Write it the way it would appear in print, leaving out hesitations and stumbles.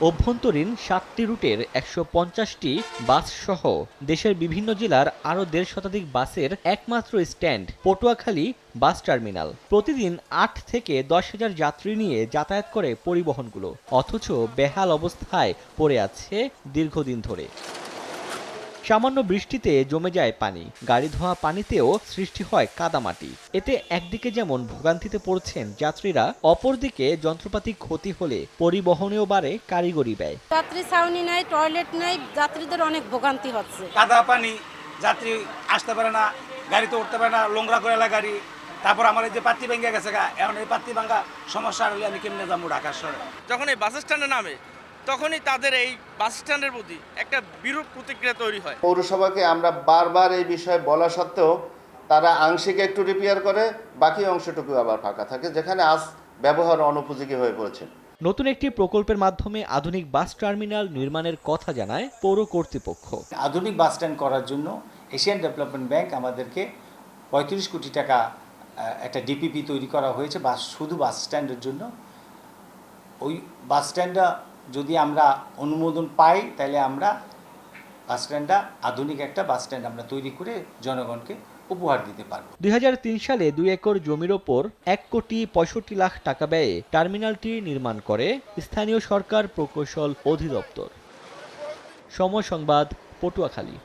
অভ্যন্তরীণ ৭টি রুটের ১৫০টি বাস সহ দেশের বিভিন্ন জেলার আরও ১.৫ শতাধিক বাসের একমাত্র স্ট্যান্ড পটুয়াখালী বাস টার্মিনাল। প্রতিদিন ৮ থেকে ১০,০০০ যাত্রী নিয়ে যাতায়াত করে পরিবহনগুলো, অথচ বেহাল অবস্থায় পড়ে আছে দীর্ঘদিন ধরে। সামান্য বৃষ্টিতে জমে যায় পানি, গাড়ি ধোয়া পানিতেও সৃষ্টি হয় কাদামাটি। এতে একদিকে যেমন ভোগান্তিতে পড়ছেন যাত্রীরা, অপরদিকে যন্ত্রপাতি ক্ষতি হলে পরিবহনেও বাড়ে কারিগরি ব্যয়। যাত্রী ছাউনি নাই, টয়লেট নাই, যাত্রীদের অনেক ভোগান্তি হচ্ছে। কাদা পানি, যাত্রী আসতে পারে না, গাড়িতে উঠতে পারে না, নোংরা করে গাড়ি। তারপর আমার এই যে পাত্তি ভেঙে গেছে, এখন এই পাত্তি ভাঙা সমস্যা হলে আমি কেমনে যাবো ঢাকা শহরে। যখন এই বাস স্ট্যান্ডে নামে তখনই তাদের এই বাস স্ট্যান্ডের প্রতি একটা বিরূপ প্রতিক্রিয়া তৈরি হয়। পৌরসভাকে আমরা বারবার এই বিষয়ে বলা সত্ত্বেও তারা আংশিক একটু রিপেয়ার করে, বাকি অংশটুকু আবার ফাঁকা থাকে, যেখানে আজ ব্যবহার অনুপযোগী হয়ে পড়েছে। নতুন একটি প্রকল্পের মাধ্যমে আধুনিক বাস টার্মিনাল নির্মাণের কথা জানায় পৌর কর্তৃপক্ষ। আধুনিক বাস স্ট্যান্ড করার জন্য এশিয়ান ডেভেলপমেন্ট ব্যাংক আমাদেরকে ৩৫ কোটি টাকা একটা ডিপিপি তৈরি করা হয়েছে শুধু বাস স্ট্যান্ডের জন্য। ওই বাস স্ট্যান্ডটা যদি আমরা অনুমোদন পাই, তাহলে আমরা বাস স্ট্যান্ডটা আধুনিক একটা বাস স্ট্যান্ড আমরা তৈরি করে জনগণকে উপহার দিতে পারব। ২০০৩ সালে ২ একর জমির ওপর ১,৬৫,০০,০০০ টাকা ব্যয়ে টার্মিনালটি নির্মাণ করে স্থানীয় সরকার প্রকৌশল অধিদপ্তর। সময় সংবাদ, পটুয়াখালী।